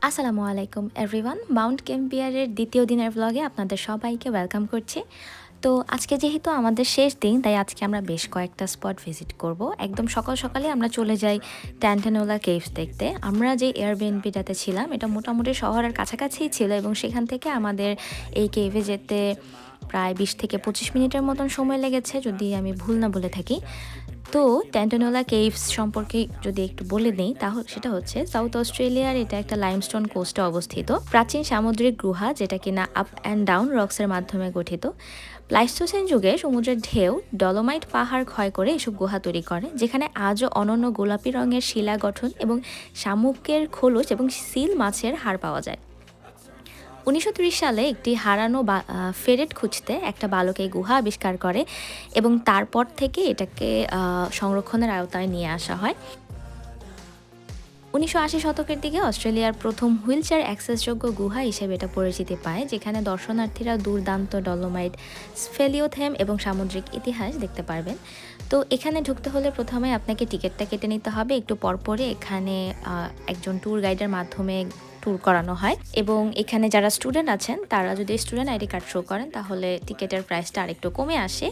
আসসালামু আলাইকুম everyone, Mount ক্যাম্বিয়ারের দ্বিতীয় দিনের ব্লগে আপনাদের সবাইকে ওয়েলকাম করছি। তো আজকে যেহেতু আমাদের শেষ দিন, তাই আজকে আমরা বেশ কয়েকটা স্পট ভিজিট করব। একদম সকাল সকালে আমরা চলে যাই ট্যান্টানোলা কেভস দেখতে। আমরা যে এয়ারবিএনবিটাতে ছিলাম এটা মোটামুটি শহরের কাছাকাছিই ছিল এবং সেখান থেকে আমাদের এই কেভে যেতে প্রায় 20 থেকে 25 মিনিটের মতন সময় লেগেছে, যদি আমি ভুল না বলে থাকি। তো ট্যান্টানোলা কেভস সম্পর্কে যদি একটু বলে নেই, তাহলে সেটা হচ্ছে সাউথ অস্ট্রেলিয়ার এটা একটা লাইমস্টোন কোস্টে অবস্থিত প্রাচীন সামুদ্রিক গুহা, যেটা কিনা আপ অ্যান্ড ডাউন রক্সের মাধ্যমে গঠিত। প্লাইস্টোসিন যুগে সমুদ্রের ঢেউ ডলোমাইট পাহাড় ক্ষয় করে এসব গুহা তৈরি করে, যেখানে আজও অনন্য গোলাপি রঙের শিলা গঠন এবং শামুকের খোলস এবং সিল মাছের হাড় পাওয়া যায়। 1930 সালে একটি হারানো ফেরেট খুঁজতে একটা বালক এই গুহা আবিষ্কার করে এবং তারপর থেকে এটাকে সংরক্ষণের আওতায় নিয়ে আসা হয়। 1980 শতকের দিকে অস্ট্রেলিয়ার প্রথম হুইলচেয়ার অ্যাক্সেসযোগ্য গুহা হিসেবে এটা পরিচিতি পায়, যেখানে দর্শনার্থীরা দুর্দান্ত ডলোমাইট, স্ফেলিওথেম এবং সামুদ্রিক ইতিহাস দেখতে পারবেন। তো এখানে ঢুকতে হলে প্রথমে আপনাকে টিকিটটা কেটে নিতে হবে। একটু পরপরে এখানে একজন ট্যুর গাইডের মাধ্যমে ট্যুর করানো হয় এবং এখানে যারা স্টুডেন্ট আছেন তারা যদি স্টুডেন্ট আইডি কার্ড শো করেন তাহলে টিকিটের প্রাইসটা আরেকটু কমে আসে।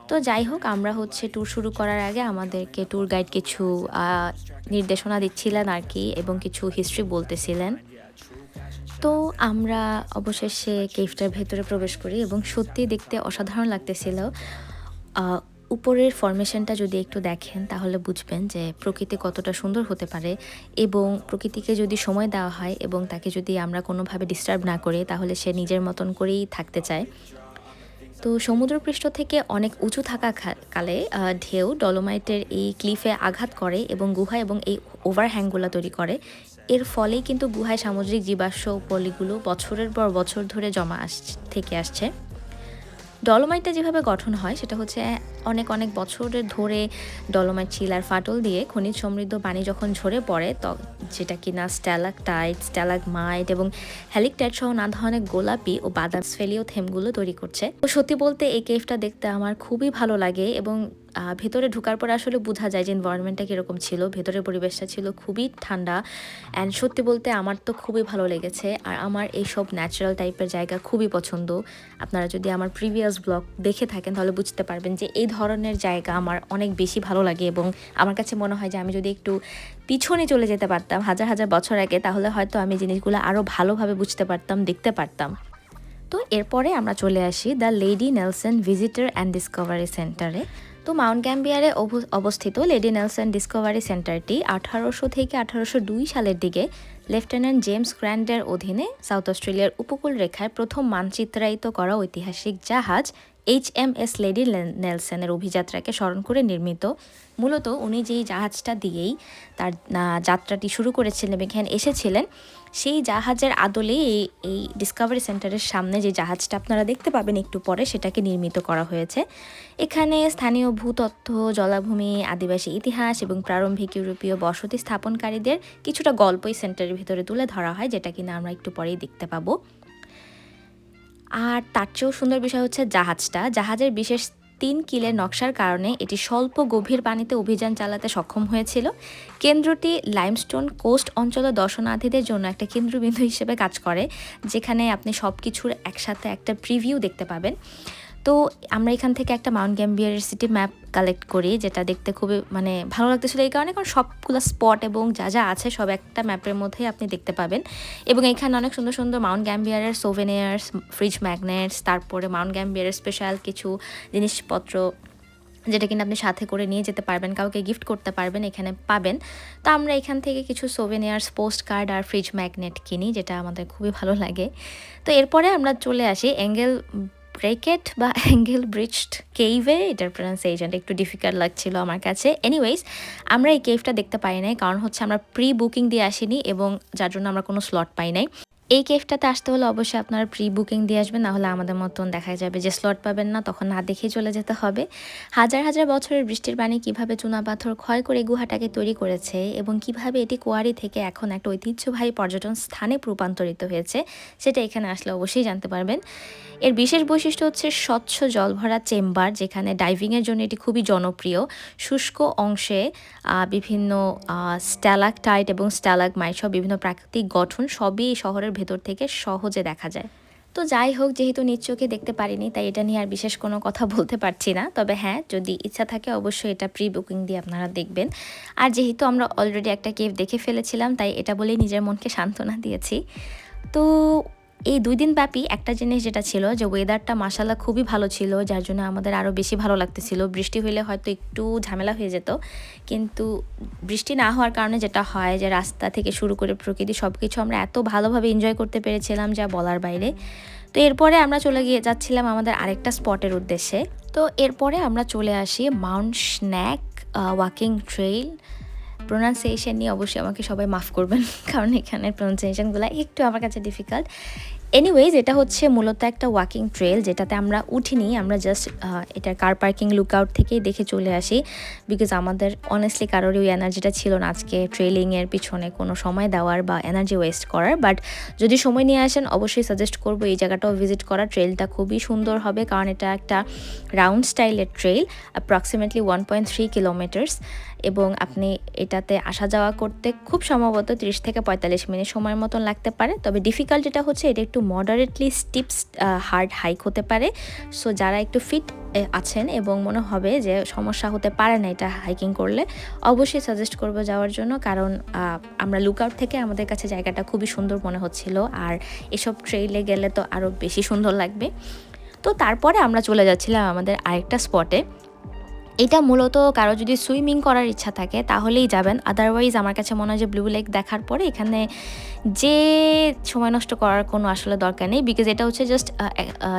তো যাই হোক, আমরা ট্যুর শুরু করার আগে আমাদেরকে ট্যুর গাইড কিছু নির্দেশনা দিচ্ছিলেন আর কি, এবং কিছু হিস্ট্রি বলতেছিলেন। তো আমরা অবশেষে কেভটার ভেতরে প্রবেশ করি এবং সত্যি দেখতে অসাধারণ লাগতেছিল। উপরের ফরমেশনটা যদি একটু দেখেন তাহলে বুঝবেন যে প্রকৃতি কতটা সুন্দর হতে পারে, এবং প্রকৃতিকে যদি সময় দেওয়া হয় এবং তাকে যদি আমরা কোনোভাবে ডিস্টার্ব না করি তাহলে সে নিজের মতন করেই থাকতে চায়। তো সমুদ্রপৃষ্ঠ থেকে অনেক উঁচু থাকা কালে ঢেউ ডলোমাইটের এই ক্লিফে আঘাত করে এবং গুহা এবং এই ওভারহ্যাংগুলো তৈরি করে। এর ফলেই কিন্তু গুহায় সামুদ্রিক জীবাশ্ম পলিগুলো বছরের পর বছর ধরে জমা থেকে আসছে। ডলোমাইটটা যেভাবে গঠন হয় সেটা হচ্ছে অনেক অনেক বছরের ধরে ডলোমাইট শিলার ফাটল দিয়ে খনিজ সমৃদ্ধ পানি যখন ঝরে পড়ে, যেটা কিনা স্ট্যালাকটাইট, স্ট্যালাগমাইট এবং হ্যালিকটাইট সহ নানা ধরনের গোলাপি ও বাদাম স্ফেলিওথেমগুলো তৈরি করছে। তো সত্যি বলতে এই কেভটা দেখতে আমার খুবই ভালো লাগে এবং ভেতরে ঢোকার পরে আসলে বোঝা যায় যে এনভায়রনমেন্টটা কীরকম ছিল। ভেতরের পরিবেশটা ছিল খুবই ঠান্ডা অ্যান্ড সত্যি বলতে আমার তো খুবই ভালো লেগেছে। আর আমার এইসব ন্যাচারাল টাইপের জায়গা খুবই পছন্দ। আপনারা যদি আমার প্রিভিয়াস ব্লগ দেখে থাকেন তাহলে বুঝতে পারবেন যে এই ধরনের জায়গা আমার অনেক বেশি ভালো লাগে এবং আমার কাছে মনে হয় যে আমি যদি একটু পিছনে চলে যেতে পারতাম হাজার হাজার বছর আগে, তাহলে হয়তো আমি জিনিসগুলো আরও ভালোভাবে বুঝতে পারতাম, দেখতে পারতাম। তো এরপরে আমরা চলে আসি the lady Nelson visitor and Discovery সেন্টারে। তো মাউন্ট গ্যাম্বিয়ারে অবস্থিত লেডি নেলসন ডিসকভারি সেন্টারটি 1800 থেকে 1802 সালের দিকে লেফটেন্যান্ট জেমস গ্র্যান্ডের অধীনে সাউথ অস্ট্রেলিয়ার উপকূল রেখায় প্রথম মানচিত্রায়িত করা ঐতিহাসিক জাহাজ HMS লেডি নেলসনের অভিযাত্রাকে স্মরণ করে নির্মিত। মূলত উনি যেই জাহাজটা দিয়েই তার যাত্রাটি শুরু করেছিলেন, এখানে এসেছিলেন, সেই জাহাজের আদলে এই ডিসকভারি সেন্টারের সামনে যে জাহাজটা আপনারা দেখতে পাবেন একটু পরে, সেটাকে নির্মিত করা হয়েছে। এখানে স্থানীয় ভূতত্ত্ব, জলাভূমি, আদিবাসী ইতিহাস এবং প্রারম্ভিক ইউরোপীয় বসতি স্থাপনকারীদের কিছুটা গল্পই সেন্টারের ভিতরে তুলে ধরা হয়, যেটা কিনা আমরা একটু পরেই দেখতে পাবো। আর তার চেয়েও সুন্দর বিষয় হচ্ছে জাহাজের বিশেষ 3 কিলের নকশার কারণে এটি স্বল্প গভীর পানিতে অভিযান চালাতে সক্ষম হয়েছিল। কেন্দ্রটি লাইমস্টোন কোস্ট অঞ্চলের দর্শনার্থীদের জন্য একটা কেন্দ্রবিন্দু হিসেবে কাজ করে, যেখানে আপনি সব কিছুর একসাথে একটা প্রিভিউ দেখতে পাবেন। তো আমরা এখান থেকে একটা মাউন্ট গ্যাম্বিয়ারের সিটি ম্যাপ কালেক্ট করি, যেটা দেখতে খুবই ভালো লাগতেছিল এই কারণে, কারণ সবগুলো স্পট এবং যা যা আছে সব একটা ম্যাপের মধ্যেই আপনি দেখতে পাবেন। এবং এখানে অনেক সুন্দর সুন্দর মাউন্ট গ্যাম্বিয়ারের সোভেনিয়ার্স, ফ্রিজ ম্যাগনেটস, তারপরে মাউন্ট গ্যাম্বিয়ারের স্পেশাল কিছু জিনিসপত্র যেটা কিনা আপনি সাথে করে নিয়ে যেতে পারবেন, কাউকে গিফট করতে পারবেন, এখানে পাবেন। তো আমরা এখান থেকে কিছু সোভেনিয়ার্স, পোস্ট কার্ড আর ফ্রিজ ম্যাগনেট কিনি, যেটা আমাদের খুবই ভালো লাগে। তো এরপরে আমরা চলে আসি অ্যাঙ্গেল ব্রেকেট বা অ্যাঙ্গেল ব্রিজড কেভে। এটার প্রনাউন্সিয়েশনটা একটু ডিফিকাল্ট লাগছিল আমার কাছে। এনিওয়েজ, আমরা এই কেভটা দেখতে পাই নাই, কারণ হচ্ছে আমরা প্রি বুকিং দিয়ে আসিনি এবং যার জন্য আমরা কোনো স্লট পাই নাই। এই কেভটাতে আসতে হলে অবশ্যই আপনারা প্রি বুকিং দিয়ে আসবেন, না হলে আমাদের মতন দেখা যাবে যে স্লট পাবেন না, তখন না দেখেই চলে যেতে হবে। হাজার হাজার বছরের বৃষ্টির পানি কিভাবে চুনাপাথর ক্ষয় করে গুহাটাকে তৈরি করেছে এবং কিভাবে এটি কোয়ারি থেকে এখন একটা ঐতিহ্যবাহী পর্যটন স্থানে রূপান্তরিত হয়েছে, সেটা এখানে আসলে অবশ্যই জানতে পারবেন। এর বিশেষ বৈশিষ্ট্য হচ্ছে স্বচ্ছ জলভরা চেম্বার, যেখানে ডাইভিংয়ের জন্য এটি খুবই জনপ্রিয়। শুষ্ক অংশে বিভিন্ন স্ট্যালাকটাইট এবং স্ট্যালাগমাইট সব বিভিন্ন প্রাকৃতিক গঠন সবই এই শহরের ভেতর থেকে সহজে দেখা যায়। তো যাই হোক, যেহেতু নিজ চোখে দেখতে পারিনি তাই এটা নিয়ে আর বিশেষ কোনো কথা বলতে পারছি না। তবে হ্যাঁ, যদি ইচ্ছা থাকে অবশ্যই এটা প্রি বুকিং দিয়ে আপনারা দেখবেন। আর যেহেতু আমরা অলরেডি একটা কেভ দেখে ফেলেছিলাম তাই এটা বলেই নিজের মনকে সান্ত্বনা দিয়েছি। তো এই ২ দিন ব্যাপী একটা জিনিস যেটা ছিল যে ওয়েদারটা মাশাআল্লাহ খুবই ভালো ছিল, যার জন্য আমাদের আরও বেশি ভালো লাগতেছিল। বৃষ্টি হইলে হয়তো একটু ঝামেলা হয়ে যেত, কিন্তু বৃষ্টি না হওয়ার কারণে যেটা হয় যে রাস্তা থেকে শুরু করে প্রকৃতি সব কিছু আমরা এত ভালোভাবে এনজয় করতে পেরেছিলাম যা বলার বাইরে। তো এরপরে আমরা চলে যাচ্ছিলাম আমাদের আরেকটা স্পটের উদ্দেশ্যে। তো এরপরে আমরা চলে আসি Mount snack walking trail. Pronunciation নিয়ে অবশ্যই আমাকে সবাই মাফ করবেন, কারণ এখানের প্রোনাউন্সিয়েশনগুলো একটু আমার কাছে ডিফিকাল্ট। এনিওয়েজ, এটা হচ্ছে মূলত একটা ওয়াকিং ট্রেল যেটাতে আমরা উঠিনি, আমরা জাস্ট এটার কার পার্কিং লুকআউট থেকেই দেখে চলে আসি, বিকজ আমাদের অনেস্টলি কারোরই ওই এনার্জিটা ছিল না আজকে ট্রেলিংয়ের পিছনে কোনো সময় দেওয়ার বা এনার্জি ওয়েস্ট করার। বাট যদি সময় নিয়ে আসেন অবশ্যই সাজেস্ট করবো এই জায়গাটাও ভিজিট করার। ট্রেলটা খুবই সুন্দর হবে, কারণ এটা একটা রাউন্ড স্টাইলের ট্রেল, অ্যাপ্রক্সিমেটলি 1.3 কিলোমিটার্স, এবং আপনি এটাতে আসা যাওয়া করতে খুব সম্ভবত 30 থেকে 45 মিনিট সময়ের মতন লাগতে পারে। তবে ডিফিকাল্ট যেটা হচ্ছে এটা একটু মডারেটলি স্টিপস হার্ড হাইক হতে পারে। সো যারা একটু ফিট আছেন এবং মনে হবে যে সমস্যা হতে পারে না এটা হাইকিং করলে, অবশ্যই সাজেস্ট করবো যাওয়ার জন্য, কারণ আমরা লুকআউট থেকে আমাদের কাছে জায়গাটা খুবই সুন্দর মনে হচ্ছিল, আর এসব ট্রেইলে গেলে তো আরও বেশি সুন্দর লাগবে। তো তারপরে আমরা চলে যাচ্ছিলাম আমাদের আরেকটা স্পটে। এটা মূলত কারো যদি সুইমিং করার ইচ্ছা থাকে তাহলেই যাবেন, আদারওয়াইজ আমার কাছে মনে হয় যে ব্লু লেক দেখার পরে এখানে যে সময় নষ্ট করার কোনো আসলে দরকার নেই, বিকজ এটা হচ্ছে জাস্ট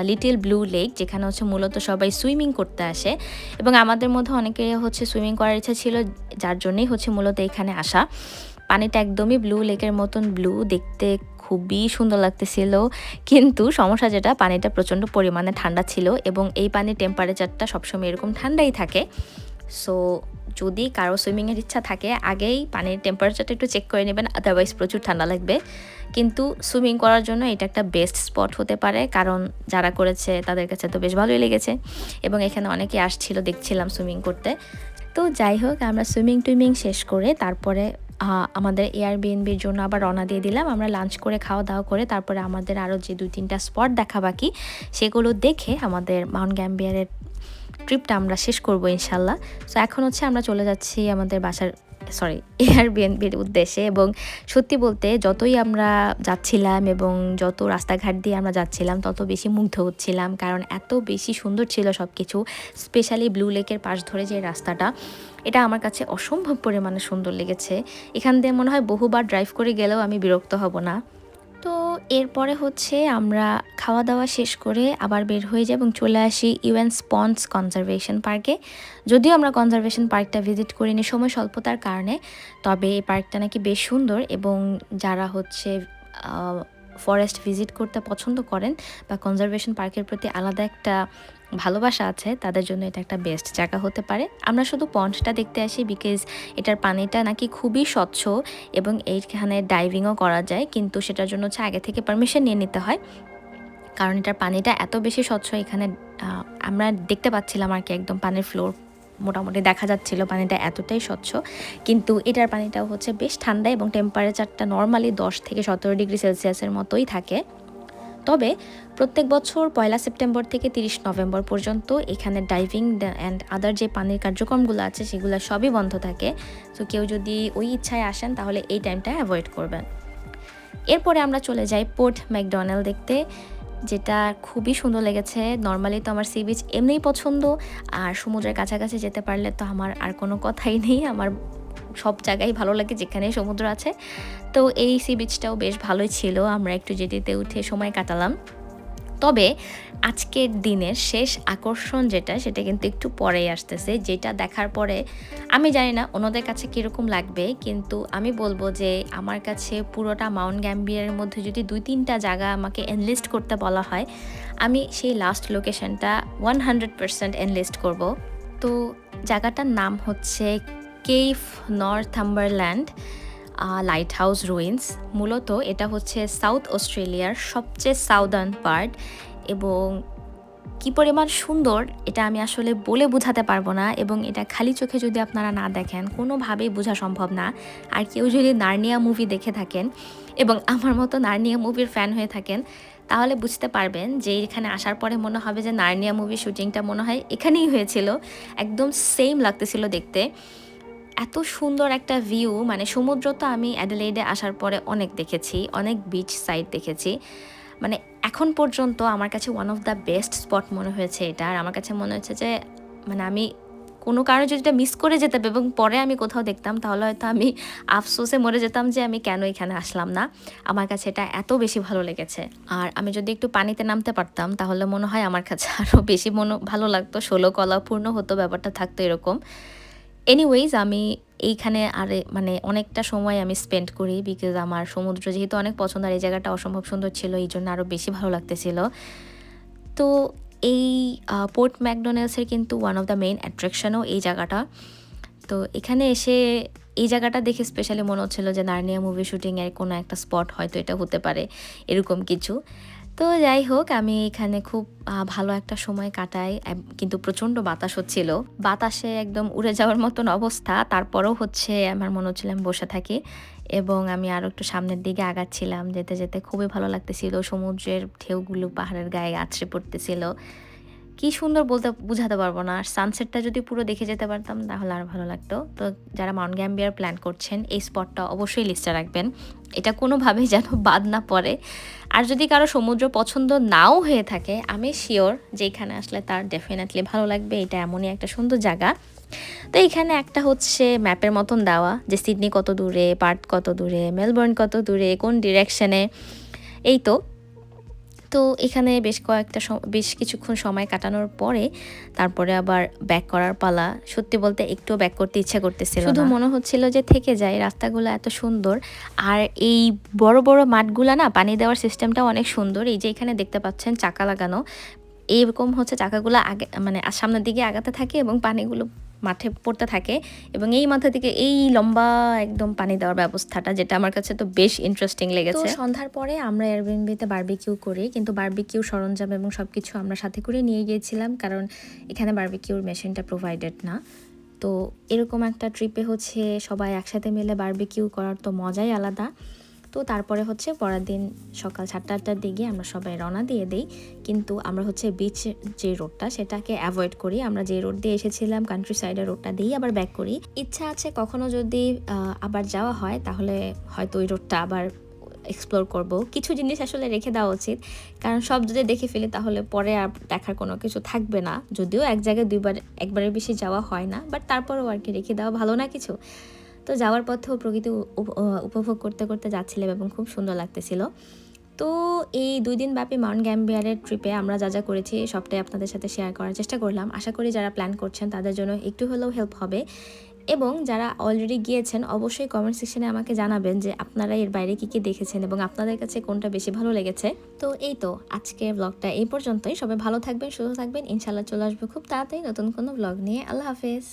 লিটল ব্লু লেক, যেখানে হচ্ছে মূলত সবাই সুইমিং করতে আসে, এবং আমাদের মধ্যে অনেকে হচ্ছে সুইমিং করার ইচ্ছা ছিল, যার জন্যই হচ্ছে মূলত এখানে আসা। পানিটা একদমই ব্লু লেকের মতন ব্লু, দেখতে খুবই সুন্দর লাগতেছিল, কিন্তু সমস্যা যেটা পানিটা প্রচণ্ড পরিমাণে ঠান্ডা ছিল, এবং এই পানির টেম্পারেচারটা সবসময় এরকম ঠান্ডাই থাকে। সো যদি কারো সুইমিংয়ের ইচ্ছা থাকে আগেই পানির টেম্পারেচারটা একটু চেক করে নেবেন, আদারওয়াইজ প্রচুর ঠান্ডা লাগবে। কিন্তু সুইমিং করার জন্য এটা একটা বেস্ট স্পট হতে পারে, কারণ যারা করেছে তাদের কাছে তো বেশ ভালোই লেগেছে, এবং এখানে অনেকে আসছিল দেখছিলাম সুইমিং করতে। তো যাই হোক, আমরা সুইমিং শেষ করে তারপরে আমাদের এয়ারবিএনবির জন্য আবার রওনা দিয়ে দিলাম। আমরা লাঞ্চ করে খাওয়া দাওয়া করে তারপরে আমাদের আরও যে 2-3টা স্পট দেখা বাকি সেগুলো দেখে আমাদের মাউন্ট গ্যাম্বিয়ারের ট্রিপটা আমরা শেষ করবো ইনশাল্লাহ। সো এখন হচ্ছে আমরা চলে যাচ্ছি আমাদের বাসার এয়ারবিএনবির উদ্দেশ্যে, এবং সত্যি বলতে যতই আমরা যাচ্ছিলাম এবং যত রাস্তাঘাট দিয়ে আমরা যাচ্ছিলাম তত বেশি মুগ্ধ হচ্ছিলাম, কারণ এত বেশি সুন্দর ছিল সব কিছু। স্পেশালি ব্লু লেকের পাশ ধরে যে রাস্তাটা, এটা আমার কাছে অসম্ভব পরিমাণে সুন্দর লেগেছে। এখান দিয়ে মনে হয় বহুবার ড্রাইভ করে গেলেও আমি বিরক্ত হব না। তো এরপরে হচ্ছে আমরা খাওয়া দাওয়া শেষ করে আবার বের হয়ে যাই এবং চলে আসি ইউএন স্পন্স কনজারভেশন পার্কে। যদিও আমরা কনজারভেশন পার্কটা ভিজিট করিনি সময় স্বল্পতার কারণে, তবে এই পার্কটা নাকি বেশ সুন্দর, এবং যারা হচ্ছে ফরেস্ট ভিজিট করতে পছন্দ করেন বা কনজারভেশন পার্কের প্রতি আলাদা একটা ভালোবাসা আছে, তাদের জন্য এটা একটা বেস্ট জায়গা হতে পারে। আমরা শুধু পন্ডটা দেখতে আসি, বিকজ এটার পানিটা নাকি খুবই স্বচ্ছ এবং এইখানে ডাইভিংও করা যায়, কিন্তু সেটার জন্য হচ্ছে আগে থেকে পারমিশন নিয়ে নিতে হয়, কারণ এটার পানিটা এত বেশি স্বচ্ছ। এখানে আমরা দেখতে পাচ্ছিলাম আর কি, একদম পানির ফ্লোর মোটামুটি দেখা যাচ্ছিল, পানিটা এতটাই স্বচ্ছ। কিন্তু এটার পানিটাও হচ্ছে বেশ ঠান্ডা, এবং টেম্পারেচারটা নর্মালি 10 থেকে 17 ডিগ্রি সেলসিয়াসের মতোই থাকে। তবে প্রত্যেক বছর 1 সেপ্টেম্বর থেকে 30 নভেম্বর পর্যন্ত এখানে ডাইভিং অ্যান্ড আদার যে পানির কার্যক্রমগুলো আছে সেগুলো সবই বন্ধ থাকে। তো কেউ যদি ওই ইচ্ছায় আসেন তাহলে এই টাইমটা অ্যাভয়েড করবেন। এরপরে আমরা চলে যাই পোর্ট ম্যাকডোনাল্ড দেখতে, যেটা খুবই সুন্দর লেগেছে। নর্মালি তো আমার সি বিচ এমনিই পছন্দ, আর সমুদ্রের কাছাকাছি যেতে পারলে তো আমার আর কোনো কথাই নেই। আমার সব জায়গায় ভালো লাগে যেখানে সমুদ্র আছে। তো এই সি বিচটাও বেশ ভালোই ছিল, আমরা একটু জেটিতে উঠে সময় কাটালাম। তবে আজকের দিনের শেষ আকর্ষণ যেটা সেটা কিন্তু একটু পরেই আসতেছে, যেটা দেখার পরে আমি জানি না অন্যদের কাছে কীরকম লাগবে, কিন্তু আমি বলবো যে আমার কাছে পুরোটা মাউন্ট গ্যাম্বিয়ারের মধ্যে যদি 2-3টা জায়গা আমাকে এনলিস্ট করতে বলা হয়, আমি সেই লাস্ট লোকেশনটা 100% এনলিস্ট করব। তো জায়গাটার নাম হচ্ছে cave Northumberland light house ruins. মূলত এটা হচ্ছে সাউথ অস্ট্রেলিয়ার সবচেয়ে সাউদার্ন পার্ট, এবং কি পরিমাণ সুন্দর এটা আমি আসলে বলে বোঝাতে পারবো না, এবং এটা খালি চোখে যদি আপনারা না দেখেন কোনোভাবেই বোঝা সম্ভব না। আর কেউ যদি নার্নিয়া মুভি দেখে থাকেন এবং আমার মতো নার্নিয়া মুভির ফ্যান হয়ে থাকেন, তাহলে বুঝতে পারবেন যে এখানে আসার পরে মনে হবে যে নার্নিয়া মুভির শুটিংটা মনে হয় এখানেই হয়েছিল, একদম সেম লাগতেছিল দেখতে। এত সুন্দর একটা ভিউ, মানে সমুদ্র তো আমি অ্যাডিলেইডে আসার পরে অনেক দেখেছি, অনেক বিচ সাইড দেখেছি, মানে এখন পর্যন্ত আমার কাছে one of the best spot মনে হয়েছে এটা। আর আমার কাছে মনে হচ্ছে যে মানে আমি কোনো কারণে যদি এটা মিস করে যেতাম এবং পরে আমি কোথাও দেখতাম, তাহলে হয়তো আমি আফসোসে মরে যেতাম যে আমি কেন এখানে আসলাম না। আমার কাছে এটা এত বেশি ভালো লেগেছে। আর আমি যদি একটু পানিতে নামতে পারতাম তাহলে মনে হয় আমার কাছে আরও বেশি ভালো লাগতো, ষোলো কলা পূর্ণ হতো, ব্যাপারটা থাকতো এরকম। এনিওয়েজ আমি এইখানে মানে অনেকটা সময় আমি স্পেন্ড করি, বিকজ আমার সমুদ্র যেহেতু অনেক পছন্দ আর এই জায়গাটা অসম্ভব সুন্দর ছিল, এই জন্য আরও বেশি ভালো লাগতেছিল। তো এই পোর্ট ম্যাকডোনাল্ডসের কিন্তু ওয়ান অফ দ্য মেইন অ্যাট্রাকশনও এই জায়গাটা। তো এখানে এসে এই জায়গাটা দেখে স্পেশালি মনে হচ্ছিলো যে নার্নিয়া মুভি শুটিংয়ের কোনো একটা স্পট হয়তো এটা হতে পারে, এরকম কিছু। তো যাই হোক, আমি এখানে খুব ভালো একটা সময় কাটাই, কিন্তু প্রচণ্ড বাতাস হচ্ছিল, বাতাসে একদম উড়ে যাওয়ার মতন অবস্থা। তারপরেও হচ্ছে আমার মনে হচ্ছিল আমি বসে থাকি, এবং আমি আরও একটু সামনের দিকে আগাচ্ছিলাম। যেতে যেতে খুবই ভালো লাগতেছিল, সমুদ্রের ঢেউগুলো পাহাড়ের গায়ে আছড়ে পড়তেছিল, কি সুন্দর বলতে বুঝাতে পারবো না। আর সানসেটটা যদি পুরো দেখে যেতে পারতাম তাহলে আর ভালো লাগতো। তো যারা মাউন্ট গ্যাম্বিয়ার প্ল্যান করছেন এই স্পটটা অবশ্যই লিস্টে রাখবেন, এটা কোনোভাবেই যেন বাদ না পড়ে। আর যদি কারো সমুদ্র পছন্দ নাও হয়ে থাকে, আমি শিওর যে এখানে আসলে তার ডেফিনেটলি ভালো লাগবে, এটা এমনই একটা সুন্দর জায়গা। তো এখানে একটা হচ্ছে ম্যাপের মতন দেওয়া যে সিডনি কত দূরে, পার্থ কত দূরে, মেলবোর্ন কত দূরে, কোন ডিরেকশনে। এই তো এখানে বেশ কিছুক্ষণ সময় কাটানোর পরে তারপরে আবার ব্যাক করার পালা। সত্যি বলতে একটু ব্যাক করতে ইচ্ছা করতেছিল না, শুধু মনে হচ্ছিল যে থেকে যায়, রাস্তাগুলো এত সুন্দর। আর এই বড় বড় মাঠগুলা না, পানি দেওয়ার সিস্টেমটাও অনেক সুন্দর। এই যে এখানে দেখতে পাচ্ছেন চাকা লাগানো, এইরকম হচ্ছে চাকাগুলো আগে মানে সামনের দিকে আগাতে থাকে এবং পানিগুলো মাঠে পড়তে থাকে, এবং এই মাথা থেকে এই লম্বা একদম পানি দেওয়ার ব্যবস্থাটা, যেটা আমার কাছে তো বেশ ইন্টারেস্টিং লেগেছে। সন্ধ্যার পরে আমরা এয়ারবিএনবিতে বারবিকিউ করি, কিন্তু বারবিকিউ সরঞ্জাম এবং সব কিছু আমরা সাথে করে নিয়ে গিয়েছিলাম, কারণ এখানে বারবিকিউর মেশিনটা প্রোভাইডেড না। তো এরকম একটা ট্রিপে হচ্ছে সবাই একসাথে মিলে বারবিকিউ করার তো মজাই আলাদা। তো তারপরে হচ্ছে পরের দিন সকাল 7-8টার দিকে আমরা সবাই রওনা দিয়ে দিই, কিন্তু আমরা হচ্ছে বিচ যে রোডটা সেটাকে অ্যাভয়েড করি। আমরা যে রোড দিয়ে এসেছিলাম কান্ট্রি সাইডের রোডটা দিয়েই আবার ব্যাক করি। ইচ্ছা আছে কখনো যদি আবার যাওয়া হয় তাহলে হয়তো ওই রোডটা আবার এক্সপ্লোর করব। কিছু জিনিস আসলে রেখে দেওয়া উচিত, কারণ সব যদি দেখে ফেলি তাহলে পরে আর দেখার কোনো কিছু থাকবে না। যদিও এক জায়গায় একবারের বেশি যাওয়া হয় না, বাট তারপরেও আর কি রেখে দেওয়া ভালো না কিছু। তো যাওয়ার পথেও প্রকৃতি উপভোগ করতে করতে যাচ্ছিলাম এবং খুব সুন্দর লাগতেছিল। তো এই 2 দিন ব্যাপী মাউন্ট গ্যাম্বিয়ারের ট্রিপে আমরা যা যা করেছি সবটাই আপনাদের সাথে শেয়ার করার চেষ্টা করলাম। আশা করি যারা প্ল্যান করছেন তাদের জন্য একটু হলেও হেল্প হবে, এবং যারা অলরেডি গিয়েছেন অবশ্যই কমেন্ট সেকশনে আমাকে জানাবেন যে আপনারা এর বাইরে কী কী দেখেছেন এবং আপনাদের কাছে কোনটা বেশি ভালো লেগেছে। তো এই তো আজকের ব্লগটা এই পর্যন্তই। সবাই ভালো থাকবেন, সুস্থ থাকবেন, ইনশাল্লাহ চলে আসবো খুব তাড়াতাড়ি নতুন কোনো ব্লগ নিয়ে। আল্লাহ হাফেজ।